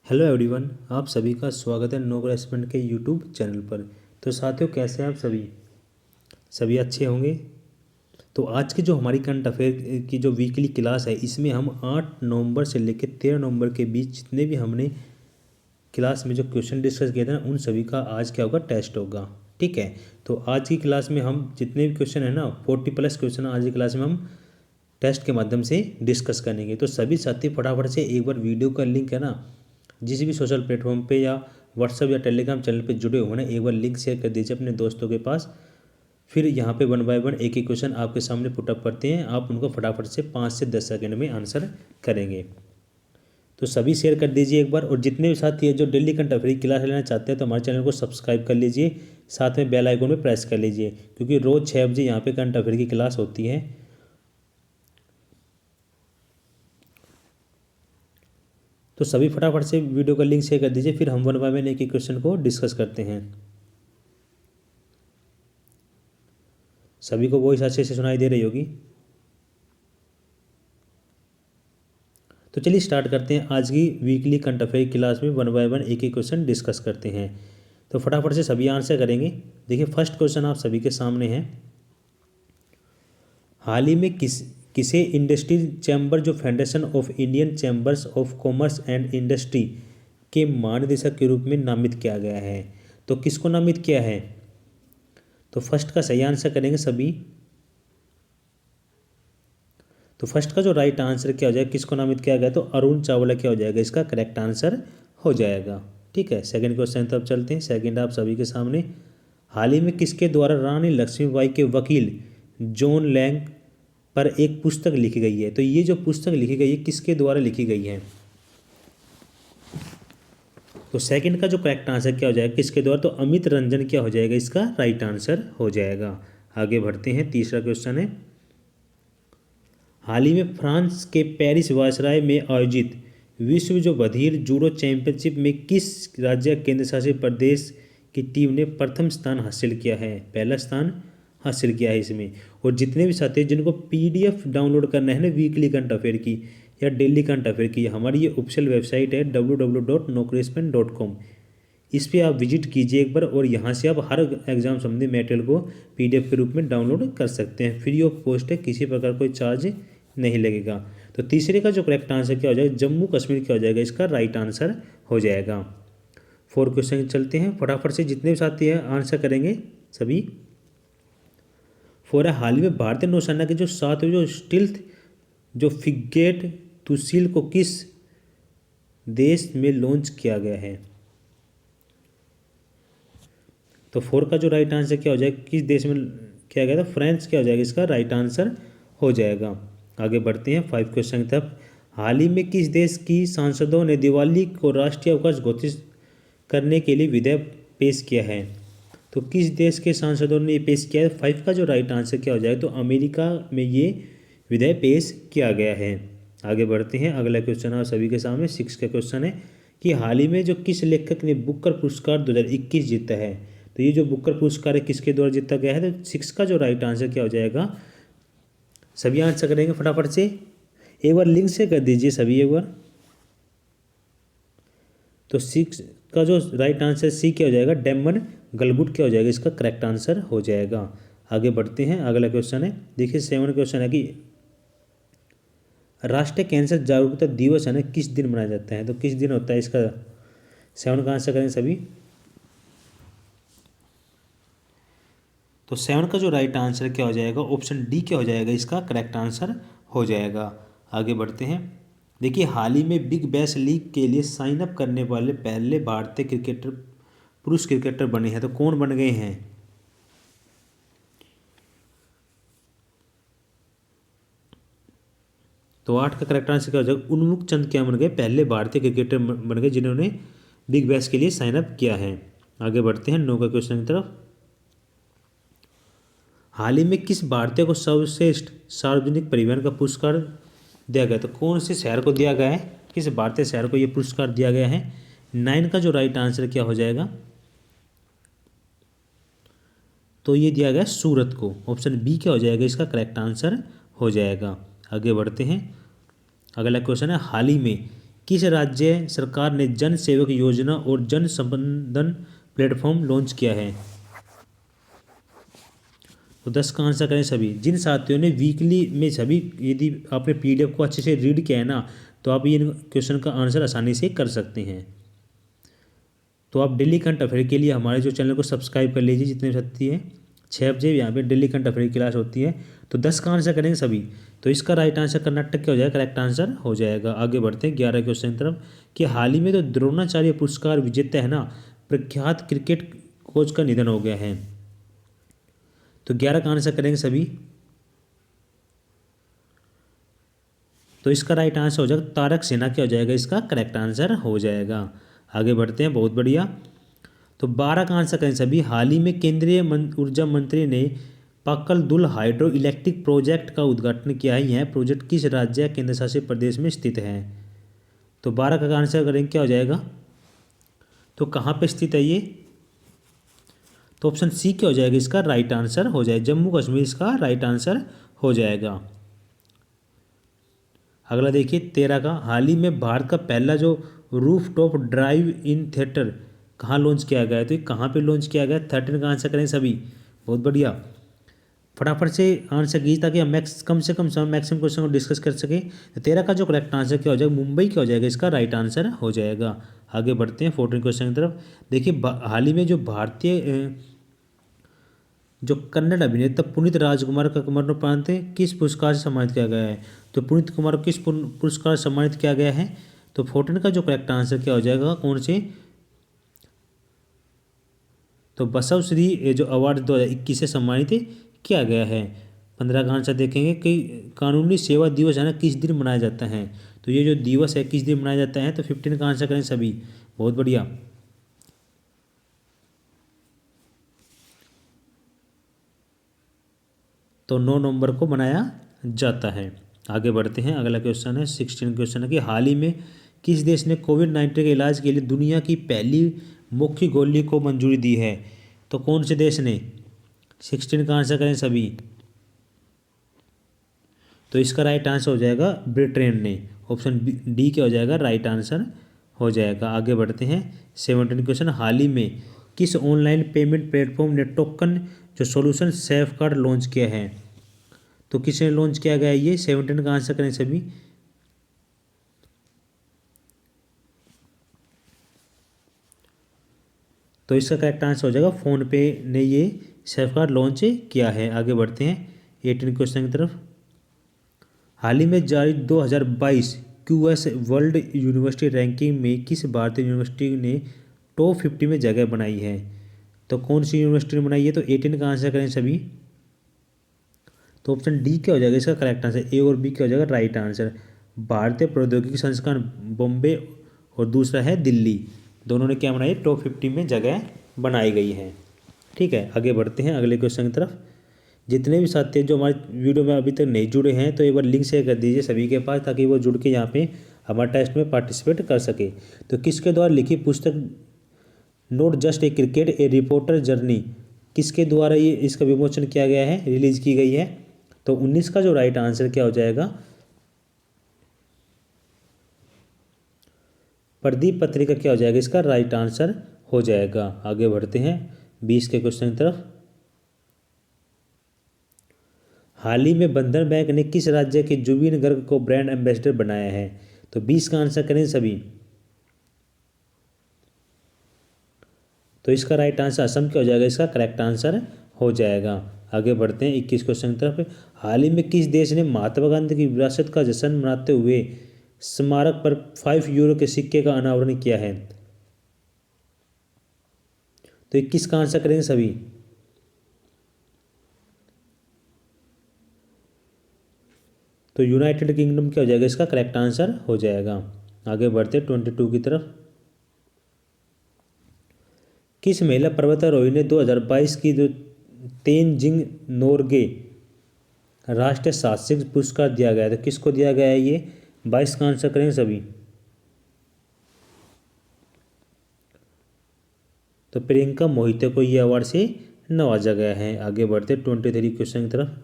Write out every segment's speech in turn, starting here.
Hello everyone, आप सभी का स्वागत है नो ग्रेसमेंट के यूट्यूब चैनल पर। तो साथियों, कैसे हैं आप सभी? सभी अच्छे होंगे। तो आज की जो हमारी करंट अफेयर की जो वीकली क्लास है, इसमें हम 8 नवंबर से लेकर 13 नवंबर के बीच जितने भी हमने क्लास में जो क्वेश्चन डिस्कस किए थे ना, उन सभी का आज क्या होगा, टेस्ट होगा। ठीक है। तो आज की क्लास में हम जितने भी क्वेश्चन है ना, 40+ क्वेश्चन आज की क्लास में हम टेस्ट के माध्यम से डिस्कस करेंगे। तो सभी साथी फटाफट से एक बार वीडियो का लिंक है ना, जिस भी सोशल प्लेटफॉर्म पे या व्हाट्सअप या टेलीग्राम चैनल पे जुड़े हुए ना, एक बार लिंक शेयर कर दीजिए अपने दोस्तों के पास। फिर यहाँ पे 1 बाय 1 एक एक क्वेश्चन आपके सामने पुटअप करते हैं, आप उनको फटाफट से 5 से 10 सेकंड में आंसर करेंगे। तो सभी शेयर कर दीजिए एक बार। और जितने भी साथी हैं जो डेली करंट अफेयर की क्लास लेना चाहते हैं, तो हमारे चैनल को सब्सक्राइब कर लीजिए, साथ में बेल आइकन में प्रेस कर लीजिए, क्योंकि रोज़ 6 बजे यहाँ पे करंट अफेयर की क्लास होती है। तो सभी फटाफट से वीडियो का लिंक शेयर कर दीजिए, फिर हम 1 बाय 1 एक एक क्वेश्चन को डिस्कस करते हैं। सभी को वॉइस अच्छे से सुनाई दे रही होगी। तो चलिए स्टार्ट करते हैं आज की वीकली करंट अफेयर क्लास में 1 बाय 1 एक एक क्वेश्चन डिस्कस करते हैं। तो फटाफट से सभी आंसर करेंगे। देखिए, फर्स्ट क्वेश्चन आप सभी के सामने है। हाल ही में किसे इंडस्ट्री चैम्बर जो federation of Indian chambers of commerce and industry के महानिदेशक के रूप में नामित किया गया है? तो किसको नामित किया है? तो फर्स्ट का सही आंसर करेंगे सभी। तो फर्स्ट का जो राइट आंसर क्या हो जाएगा, किसको नामित किया गया? तो अरुण चावला क्या हो जाएगा, इसका करेक्ट आंसर हो जाएगा। ठीक है। सेकंड क्वेश्चन तब चलते हैं। सेकंड आप सभी के सामने, हाल ही में किसके द्वारा रानी लक्ष्मीबाई के वकील जॉन लैंग पर एक पुस्तक लिखी गई है? तो ये जो पुस्तक लिखी गई है, किसके द्वारा लिखी गई है? तो सेकंड का जो करेक्ट आंसर क्या हो जाएगा, किसके द्वारा? तो अमित रंजन क्या हो जाएगा, इसका राइट आंसर हो जाएगा। आगे बढ़ते हैं। तीसरा क्वेश्चन है, हाल ही में फ्रांस के पेरिस वायसराय में आयोजित विश्व जो बधिर जूडो चैंपियनशिप में किस राज्य केंद्र शासित प्रदेश की टीम ने प्रथम स्थान हासिल किया है? पहला स्थान हासिल किया है इसमें। और जितने भी साथी जिनको PDF डाउनलोड करना है ना, वीकली करंट अफेयर की या डेली करंट अफेयर की, हमारी ये ऑफिशियल वेबसाइट है www.nocrespen.com। इस पर आप विजिट कीजिए एक बार, और यहाँ से आप हर एग्जाम संबंधी मटेरियल को PDF के रूप में डाउनलोड कर सकते हैं। फ्री ऑफ कॉस्ट है, किसी प्रकार कोई चार्ज नहीं लगेगा। तो तीसरे का जो करेक्ट आंसर क्या हो जाएगा, जम्मू कश्मीर क्या हो जाएगा, इसका राइट आंसर हो जाएगा। 4 क्वेश्चन चलते हैं, फटाफट से जितने भी साथी हैं आंसर करेंगे सभी। 4 है, हाल ही में भारतीय नौसेना के जो 7वें जो स्टील्थ जो फ्रिगेट तुशील को किस देश में लॉन्च किया गया है? तो 4 का जो राइट आंसर क्या हो जाएगा, किस देश में किया गया था? फ्रांस क्या हो जाएगा, इसका राइट आंसर हो जाएगा। आगे बढ़ते हैं 5 क्वेश्चन की तरफ। हाल ही में किस देश की सांसदों ने दिवाली को राष्ट्रीय अवकाश घोषित करने के लिए विधेयक पेश किया है? तो किस देश के सांसदों ने ये पेश किया है? 5 का जो राइट आंसर क्या हो जाएगा, तो अमेरिका में ये विधेयक पेश किया गया है। आगे बढ़ते हैं। अगला क्वेश्चन आप सभी के सामने 6 का क्वेश्चन है कि हाल ही में जो किस लेखक ने बुकर पुरस्कार 2021 जीता है? तो ये जो बुकर पुरस्कार है किसके द्वारा जीता गया है? तो 6 का जो राइट आंसर क्या हो जाएगा, सभी आंसर करेंगे फटाफट से। एक बार लिंक से कर दीजिए सभी एक बार। तो 6 का जो राइट आंसर सी क्या हो जाएगा, डेमन गलगुट क्या हो जाएगा, इसका करेक्ट आंसर हो जाएगा। आगे बढ़ते हैं। अगला क्वेश्चन है, देखिए 7 क्वेश्चन है कि राष्ट्रीय कैंसर जागरूकता दिवस है ना, किस दिन मनाया जाता है? तो किस दिन होता है इसका? 7 का आंसर करें सभी। तो 7 का जो राइट आंसर क्या हो जाएगा, ऑप्शन डी क्या हो जाएगा, इसका करेक्ट आंसर हो जाएगा। आगे बढ़ते हैं। देखिए, हाल ही में बिग बैश लीग के लिए साइन अप करने वाले पहले भारतीय क्रिकेटर पुरुष क्रिकेटर बने हैं। तो कौन बन गए हैं? तो 8 का करेक्ट आंसर क्या हो जाएगा, उन्मुख चंद क्या बन गए, पहले भारतीय क्रिकेटर बन गए जिन्होंने बिग बैश के लिए साइन अप किया है। आगे बढ़ते हैं 9 का क्वेश्चन की तरफ। हाल ही में किस भारतीय को सर्वश्रेष्ठ सार्वजनिक परिवहन का पुरस्कार दिया गया? तो कौन से शहर को दिया गया है, किस भारतीय शहर को यह पुरस्कार दिया गया है? 9 का जो राइट आंसर क्या हो जाएगा, तो ये दिया गया सूरत को। ऑप्शन बी क्या हो जाएगा, इसका करेक्ट आंसर हो जाएगा। आगे बढ़ते हैं। अगला क्वेश्चन है, हाल ही में किस राज्य सरकार ने जन सेवक योजना और जन संबंधन प्लेटफॉर्म लॉन्च किया है? तो 10 का आंसर करें सभी। जिन साथियों ने वीकली में सभी, यदि आपने पीडीएफ को अच्छे से रीड किया है ना, तो आप ये क्वेश्चन का आंसर आसानी से कर सकते हैं। तो आप डेली करंट अफेयर के लिए हमारे जो चैनल को सब्सक्राइब कर लीजिए। जितने सकती है 6 बजे यहाँ पे डेली करंट अफेयर की क्लास होती है। तो 10 का आंसर करेंगे सभी। तो इसका राइट आंसर कर्नाटक क्या हो जाएगा? करेक्ट आंसर हो जाएगा। आगे बढ़ते हैं 11 क्वेश्चन की तरफ कि हाल ही में तो द्रोणाचार्य पुरस्कार विजेता है ना, प्रख्यात क्रिकेट कोच का निधन हो गया है। तो 11 का आंसर करेंगे सभी। तो इसका राइट आंसर हो जाएगा तारक सिन्हा। क्या हो जाएगा? इसका करेक्ट आंसर हो जाएगा। आगे बढ़ते हैं, बहुत बढ़िया। तो 12 का आंसर करें सभी। हाल ही में केंद्रीय ऊर्जा मंत्री ने पाकल दुल हाइड्रो इलेक्ट्रिक प्रोजेक्ट का उद्घाटन किया है। यह प्रोजेक्ट किस राज्य या केंद्र शासित प्रदेश में स्थित है? तो 12 का आंसर करेंगे क्या हो जाएगा? तो कहाँ पे स्थित है ये? तो ऑप्शन सी क्या हो जाएगा? इसका राइट आंसर हो जाएगा जम्मू कश्मीर। इसका राइट आंसर हो जाएगा। अगला देखिए 13 का। हाल ही में भारत का पहला जो roof top drive in theatre कहाँ लॉन्च किया गया है? तो ये कहाँ पे लॉन्च किया गया? 13 का आंसर करें सभी। बहुत बढ़िया, फटाफट से आंसर कीजिए ताकि हम कम से कम समय मैक्सिमम क्वेश्चन को डिस्कस कर सकें। तो 13 का जो करेक्ट आंसर क्या हो जाएगा? मुंबई क्या हो जाएगा? इसका राइट आंसर हो जाएगा। आगे बढ़ते हैं 14 क्वेश्चन की तरफ। देखिए हाल ही में जो भारतीय जो कन्नड़ अभिनेता पुनीत राजकुमार का मरणोपरांत किस पुरस्कार से सम्मानित किया गया है? तो पुनीत कुमार को किस पुरस्कार से सम्मानित किया गया है? तो 14 का जो करेक्ट आंसर क्या हो जाएगा? कौन से? तो बसव श्री जो अवार्ड 2021 से सम्मानित किया गया है। 15 का आंसर देखेंगे कि कानूनी सेवा दिवस है ना किस दिन मनाया जाता है? तो ये जो दिवस है किस दिन मनाया जाता है? तो 15 का आंसर करें सभी। बहुत बढ़िया। तो 9 नवंबर को मनाया जाता है। आगे बढ़ते हैं, अगला क्वेश्चन है 16 क्वेश्चन है कि हाल ही में किस देश ने कोविड-19 के इलाज के लिए दुनिया की पहली मुख्य गोली को मंजूरी दी है? तो कौन से देश ने? 16 का आंसर करें सभी। तो इसका राइट आंसर हो जाएगा ब्रिटेन ने। ऑप्शन डी क्या हो जाएगा? राइट आंसर हो जाएगा। आगे बढ़ते हैं 17 क्वेश्चन। हाल ही में किस ऑनलाइन पेमेंट प्लेटफॉर्म ने टोकन जो सॉल्यूशन सेफगार्ड लॉन्च किया है? तो किसने लॉन्च किया गया ये? 17 का आंसर करें सभी। तो इसका करेक्ट आंसर हो जाएगा फोन पे ने ये सेफगार्ड लॉन्च किया है। आगे बढ़ते हैं 18 क्वेश्चन की तरफ। हाल ही में जारी 2022 क्यूएस वर्ल्ड यूनिवर्सिटी रैंकिंग में किस भारतीय यूनिवर्सिटी ने टॉप 50 में जगह बनाई है? तो कौन सी यूनिवर्सिटी ने बनाई है? तो 18 का आंसर करें सभी। तो ऑप्शन डी क्या हो जाएगा? इसका करेक्ट आंसर ए और बी क्या हो जाएगा? Right answer. भारतीय प्रौद्योगिकी संस्थान बॉम्बे और दूसरा है दिल्ली, दोनों ने क्या बनाई? टॉप 50 में जगह बनाई गई है। ठीक है, आगे बढ़ते हैं अगले क्वेश्चन की तरफ। जितने भी साथी जो हमारे वीडियो में अभी तक नहीं जुड़े हैं तो एक बार लिंक शेयर कर दीजिए सभी के पास ताकि वो जुड़ के यहाँ पे हमारे टेस्ट में पार्टिसिपेट कर सके। तो किसके द्वारा लिखी पुस्तक not just a cricket A reporter journey किसके द्वारा ये इसका विमोचन किया गया है, रिलीज की गई है? तो 19 का जो राइट आंसर क्या हो जाएगा? प्रदीप पत्रिका क्या हो जाएगा? इसका राइट आंसर हो जाएगा। आगे बढ़ते हैं 20 के क्वेश्चन की तरफ। हाल ही में बंधन बैंक ने किस राज्य के जुबिन गर्ग को ब्रांड एम्बेसडर बनाया है? तो 20 का आंसर करें सभी। तो इसका राइट आंसर असम क्या हो जाएगा? इसका करेक्ट आंसर हो जाएगा। आगे बढ़ते हैं 21 क्वेश्चन की तरफ। हाल ही में किस देश ने महात्मा गांधी की विरासत का जश्न मनाते हुए स्मारक पर 5 यूरो के सिक्के का अनावरण किया है? तो 21 का आंसर करेंगे सभी। तो यूनाइटेड किंगडम क्या हो जाएगा? इसका करेक्ट आंसर हो जाएगा। आगे बढ़ते 22 की तरफ। किस महिला पर्वतारोही ने 2022 की जो तेनजिंग नोर्गे राष्ट्रीय साहसिक पुरस्कार दिया गया है? तो किसको दिया गया है ये? 22 का आंसर करेंगे सभी। तो प्रियंका मोहिते को ये अवार्ड से नवाजा गया है। आगे बढ़ते 23 क्वेश्चन की तरफ।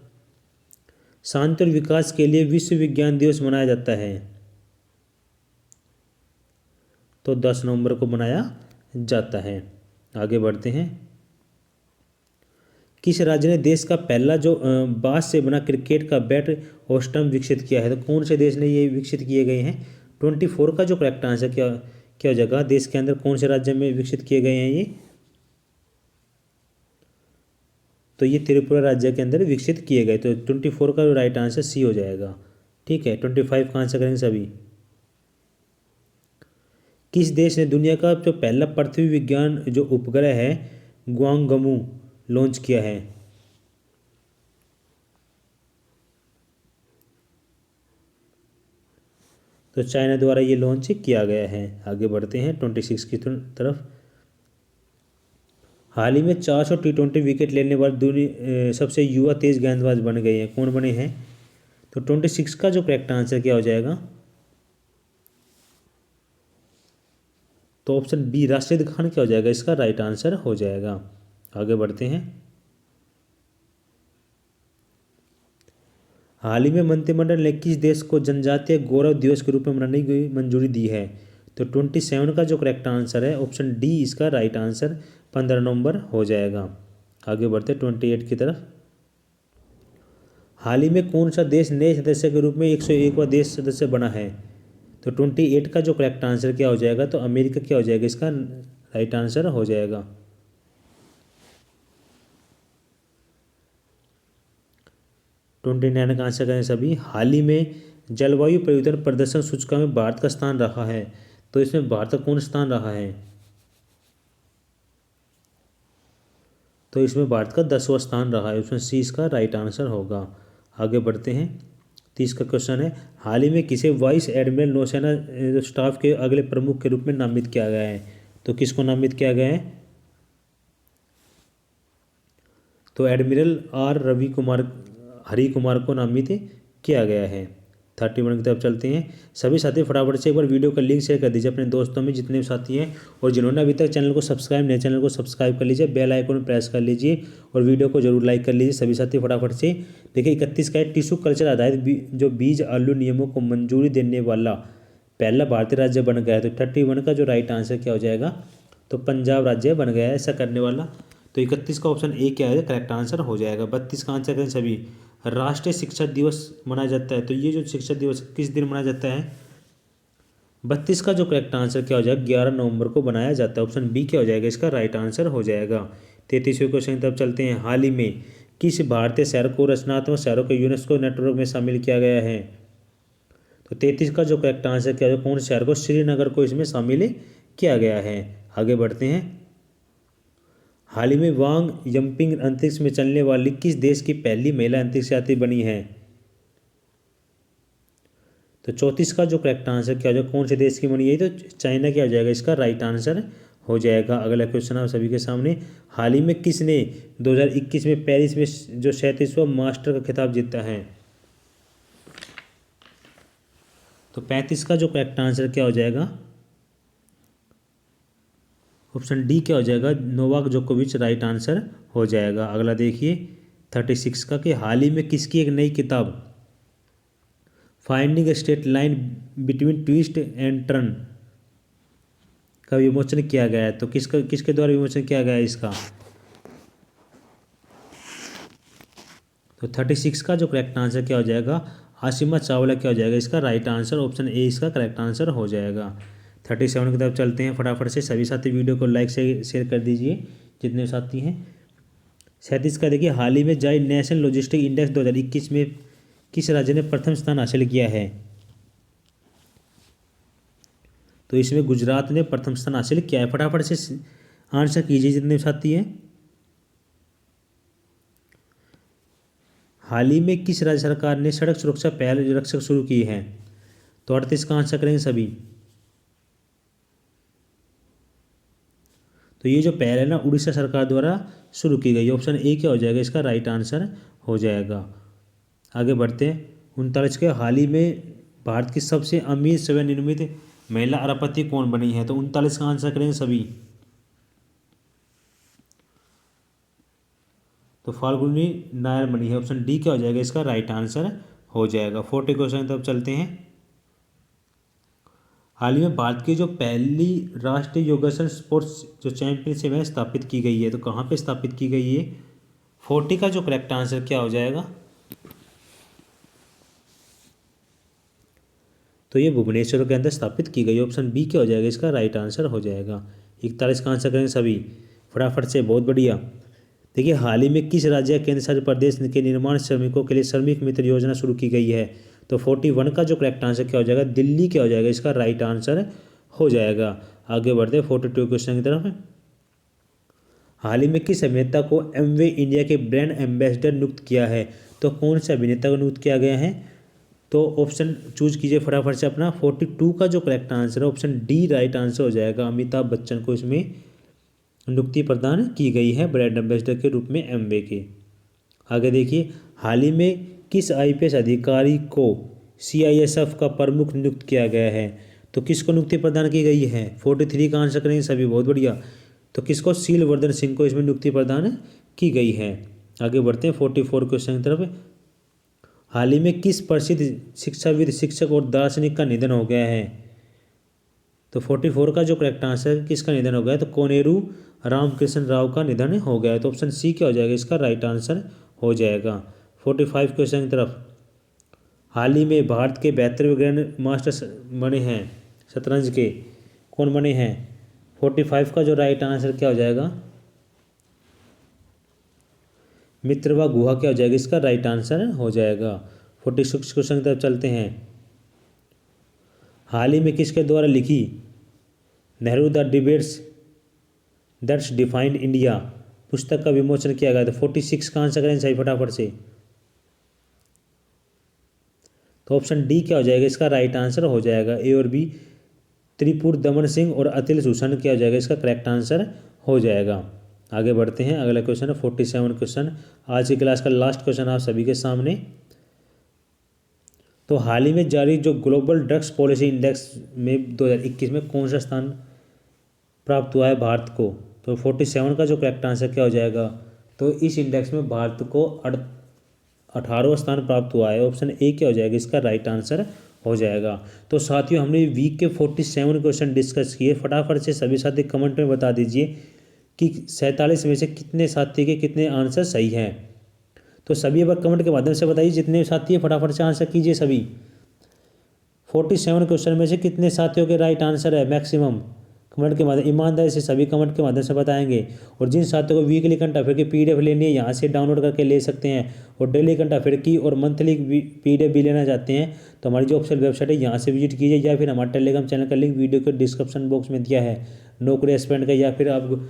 शांति और विकास के लिए विश्व विज्ञान दिवस मनाया जाता है? तो 10 नवंबर को मनाया जाता है। आगे बढ़ते हैं। किस राज्य ने देश का पहला जो बांस से बना क्रिकेट का बैट और स्टंप विकसित किया है? तो कौन से देश ने ये विकसित किए गए हैं? 24 का जो करेक्ट आंसर क्या क्या हो जाएगा? देश के अंदर कौन से राज्य में विकसित किए गए हैं ये? तो ये त्रिपुरा राज्य के अंदर विकसित किए गए। तो 24 का राइट आंसर सी हो जाएगा। ठीक है, 25 का आंसर करेंगे सभी। किस देश ने दुनिया का जो पहला पृथ्वी विज्ञान जो उपग्रह है ग्वांगमू लॉन्च किया है? तो चाइना द्वारा ये लॉन्च किया गया है। आगे बढ़ते हैं 26 की तरफ। हाल ही में 400 T20 विकेट लेने वाले दुनिया सबसे युवा तेज गेंदबाज बन गए हैं। कौन बने हैं? तो 26 का जो करेक्ट आंसर क्या हो जाएगा? तो ऑप्शन बी राशिद खान क्या हो जाएगा? इसका राइट आंसर हो जाएगा। आगे बढ़ते हैं। हाल ही में मंत्रिमंडल ने किस देश को जनजातीय गौरव दिवस के रूप में मनाने की मंजूरी दी है? तो 27 का जो करेक्ट आंसर है ऑप्शन डी इसका राइट आंसर 15 नवंबर हो जाएगा। आगे बढ़ते 28 की तरफ। हाल ही में कौन सा देश नए सदस्य के रूप में 101वां देश सदस्य बना है? तो 28 का जो करेक्ट आंसर क्या हो जाएगा? तो अमेरिका क्या हो जाएगा? इसका राइट आंसर हो जाएगा। 29 का आंसर करें सभी। हाल ही में जलवायु परिवर्तन प्रदर्शन सूचकांक में भारत का स्थान रहा है। तो इसमें भारत का कौन स्थान रहा है? तो इसमें भारत का 10वां स्थान रहा है। उसमें सी इसका राइट आंसर होगा। आगे बढ़ते हैं। 30 का क्वेश्चन है। हाल ही में किसे वाइस एडमिरल नौसेना स्टाफ के अगले प्रमुख के रूप में नामित किया गया है? तो किसको नामित किया गया है? तो एडमिरल आर रवि कुमार हरि कुमार को नामित किया गया है। 31 की तरफ चलते हैं। सभी साथी फटाफट से एक बार वीडियो का लिंक शेयर कर दीजिए अपने दोस्तों में जितने भी साथी हैं, और जिन्होंने अभी तक चैनल को सब्सक्राइब नहीं, चैनल को सब्सक्राइब कर लीजिए, बेल आइकन प्रेस कर लीजिए और वीडियो को जरूर लाइक कर लीजिए सभी साथी फटाफट से। देखिए 31 का है। टिश्यू कल्चर आधारित जो बीज आलू नियमों को मंजूरी देने वाला पहला भारतीय राज्य बन गया है। तो 31 का जो राइट आंसर क्या हो जाएगा? तो पंजाब राज्य बन गया है ऐसा करने वाला। तो 31 का ऑप्शन ए क्या है? करेक्ट आंसर हो जाएगा। 32 का आंसर करें सभी। राष्ट्रीय शिक्षा दिवस मनाया जाता है। तो ये जो शिक्षा दिवस किस दिन मनाया जाता है? 32 का जो करेक्ट आंसर क्या हो जाएगा? 11 नवंबर को बनाया जाता है। ऑप्शन बी क्या हो जाएगा? इसका राइट आंसर हो जाएगा। 33वें क्वेश्चन की तरफ चलते हैं। हाल ही में किस भारतीय शहर को रचनात्मक शहरों के यूनेस्को नेटवर्क में शामिल किया गया है? तो 33 का जो करेक्ट आंसर क्या है? कौन शहर को? श्रीनगर को इसमें शामिल किया गया है। आगे बढ़ते हैं। हाल ही में वांग यंपिंग अंतरिक्ष में चलने वाली किस देश की पहली महिला अंतरिक्ष यात्री बनी है? तो 34 का जो करेक्ट आंसर क्या हो जाएगा? कौन से देश की बनी है? तो चाइना क्या हो जाएगा? इसका राइट आंसर हो जाएगा। अगला क्वेश्चन आप सभी के सामने। हाल ही में किसने 2021 में पेरिस में जो 37वां मास्टर का खिताब जीता है? तो 35 का जो करेक्ट आंसर क्या हो जाएगा? ऑप्शन डी क्या हो जाएगा? नोवाक जोकोविच राइट आंसर हो जाएगा। अगला देखिए 36 का कि हाल ही में किसकी एक नई किताब finding straight line between twist and turn का विमोचन किया गया है? तो किसके द्वारा विमोचन किया गया है इसका? तो 36 का जो करेक्ट आंसर क्या हो जाएगा? आसिमा चावला क्या हो जाएगा? इसका राइट आंसर ऑप्शन ए इसका करेक्ट आंसर हो जाएगा। 37 की तरफ चलते हैं फटाफट से। सभी साथी वीडियो को लाइक से शेयर कर दीजिए जितने साथी हैं। 37 का देखिए। हाल ही में जारी नेशनल लॉजिस्टिक इंडेक्स 2021 में किस राज्य ने प्रथम स्थान हासिल किया है? तो इसमें गुजरात ने प्रथम स्थान हासिल किया है। फटाफट से आंसर कीजिए जितने साथी हैं। हाल ही में किस राज्य सरकार ने सड़क सुरक्षा पहल रक्षक शुरू की है? तो 38 का आंसर करेंगे सभी। तो ये जो पहल है ना उड़ीसा सरकार द्वारा शुरू की गई। ऑप्शन ए क्या हो जाएगा? इसका राइट आंसर हो जाएगा। आगे बढ़ते हैं। 39 के हाल ही में भारत की सबसे अमीर स्वनिर्मित महिला अरबपति कौन बनी है? तो 39 का आंसर करेंगे सभी। तो फाल्गुनी नायर बनी है। ऑप्शन डी क्या हो जाएगा? इसका राइट आंसर हो जाएगा। 40 क्वेश्चन तब चलते हैं। हाल ही में भारत की जो पहली राष्ट्रीय योगासन स्पोर्ट्स जो चैंपियनशिप है स्थापित की गई है, तो कहाँ पे स्थापित की गई है? 40 का जो करेक्ट आंसर क्या हो जाएगा? तो ये भुवनेश्वर के अंदर स्थापित की गई। ऑप्शन बी क्या हो जाएगा? इसका राइट आंसर हो जाएगा। 41 का आंसर करेंगे सभी फटाफट से, बहुत बढ़िया। देखिए, हाल ही में किस राज्य या केंद्र शासित प्रदेश के निर्माण श्रमिकों के लिए श्रमिक मित्र योजना शुरू की गई है? तो 41 का जो करेक्ट आंसर क्या हो जाएगा? दिल्ली क्या हो जाएगा? इसका राइट आंसर हो जाएगा। आगे बढ़ते 42 क्वेश्चन की तरफ। हाल ही में किस अभिनेता को एमवे इंडिया के ब्रांड एम्बेसडर नियुक्त किया है? तो कौन से अभिनेता को नियुक्त किया गया है? तो ऑप्शन चूज कीजिए फटाफट से अपना। 42 का जो करेक्ट आंसर है ऑप्शन डी राइट आंसर हो जाएगा। अमिताभ बच्चन को इसमें नियुक्ति प्रदान की गई है ब्रांड एम्बेसडर के रूप में एमवे के। आगे देखिए, हाल ही में किस आईपीएस अधिकारी को सीआईएसएफ का प्रमुख नियुक्त किया गया है? तो किसको नियुक्ति प्रदान की गई है? 43 का आंसर करेंगे सभी, बहुत बढ़िया। तो किसको? शीलवर्धन सिंह को इसमें नियुक्ति प्रदान की गई है। आगे बढ़ते हैं 44 क्वेश्चन की तरफ। हाल ही में किस प्रसिद्ध शिक्षाविद, शिक्षक और दार्शनिक का निधन हो गया है? तो 44 का जो करेक्ट आंसर किसका निधन हो गया? तो कोनेरू रामकृष्ण राव का निधन हो गया है। तो ऑप्शन सी क्या हो जाएगा? इसका राइट आंसर हो जाएगा। 45 क्वेश्चन की तरफ। हाल ही में भारत के 72वें ग्रैंड मास्टर बने हैं शतरंज के, कौन बने हैं? 45 का जो राइट आंसर क्या हो जाएगा? मित्रवा गुहा क्या हो जाएगा? इसका राइट आंसर हो जाएगा। 46 क्वेश्चन की तरफ चलते हैं। हाल ही में किसके द्वारा लिखी Nehru the debates that's defined India पुस्तक का विमोचन किया गया? तो 46 का आंसर करें सही फटाफट से। तो ऑप्शन डी क्या हो जाएगा? इसका राइट आंसर हो जाएगा। ए और बी त्रिपुर दमन सिंह और अतिल सुशन क्या हो जाएगा? इसका करेक्ट आंसर हो जाएगा। आगे बढ़ते हैं, अगला क्वेश्चन है 47 क्वेश्चन, आज की क्लास का लास्ट क्वेश्चन आप सभी के सामने। तो हाल ही में जारी जो ग्लोबल ड्रग्स पॉलिसी इंडेक्स में 2021 में कौन सा स्थान प्राप्त हुआ है भारत को? तो 47 का जो करेक्ट आंसर क्या हो जाएगा? तो इस इंडेक्स में भारत को 18वां स्थान प्राप्त हुआ है। ऑप्शन ए क्या हो जाएगा? इसका राइट आंसर हो जाएगा। तो साथियों, हमने वीक के 47 क्वेश्चन डिस्कस किए। फटाफट से सभी साथी कमेंट में बता दीजिए कि 47 में से कितने साथी के कितने आंसर सही हैं। तो सभी अब कमेंट के माध्यम से बताइए, जितने साथी हैं फटाफट से आंसर कीजिए सभी। 47 क्वेश्चन में से कितने साथियों के राइट आंसर है मैक्सिमम? कमेंट के माध्यम, ईमानदारी से सभी कमेंट के माध्यम से बताएंगे। और जिन साथियों को वीकली करंट अफेयर की पीडीएफ लेनी है, यहाँ से डाउनलोड करके ले सकते हैं। और डेली करंट अफेयर की और मंथली पीडीएफ भी लेना चाहते हैं तो हमारी जो ऑफिशियल वेबसाइट है यहाँ से विजिट कीजिए, या फिर हमारे टेलीग्राम चैनल का लिंक वीडियो के डिस्क्रिप्शन बॉक्स में दिया है, नौकरी एस्पिरेंट का, या फिर आप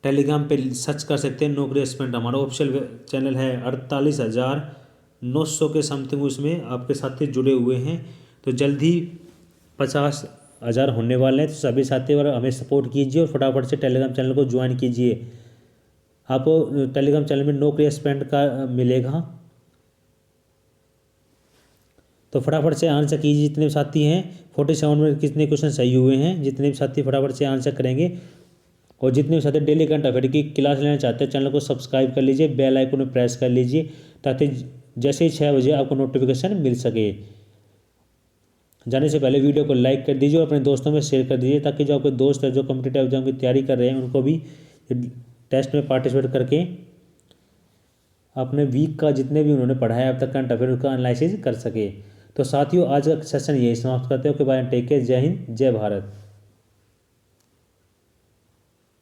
टेलीग्राम पे सर्च कर सकते हैं नौकरी एस्पिरेंट। हमारा ऑफिशियल चैनल है, 48,900 के समथिंग उसमें आपके साथी जुड़े हुए हैं। तो जल्द ही 50,000 होने वाले हैं। तो सभी साथी और हमें सपोर्ट कीजिए और फटाफट से टेलीग्राम चैनल को ज्वाइन कीजिए। आपको टेलीग्राम चैनल में नौकरी एस्पिरेंट का मिलेगा। तो फटाफट से आंसर कीजिए जितने भी साथी हैं। 47 में कितने क्वेश्चन सही हुए हैं, जितने भी साथी फटाफट से आंसर करेंगे। और जितने भी साथी डेली करंट अफेयर की क्लास लेना चाहते हैं, चैनल को सब्सक्राइब कर लीजिए, बेल आइकन में प्रेस कर लीजिए, ताकि जैसे ही 6 बजे आपको नोटिफिकेशन मिल सके। जाने से पहले वीडियो को लाइक कर दीजिए और अपने दोस्तों में शेयर कर दीजिए, ताकि जो आपके दोस्त है जो कॉम्पिटिटिव एग्जाम की तैयारी कर रहे हैं उनको भी टेस्ट में पार्टिसिपेट करके अपने वीक का जितने भी उन्होंने पढ़ा है अब तक करंट अफेयर उसका एनालिसिस कर सके। तो साथियों, आज का सेशन यही समाप्त करते हैं। ओके बाय, टेक केयर, जय हिंद, जय भारत।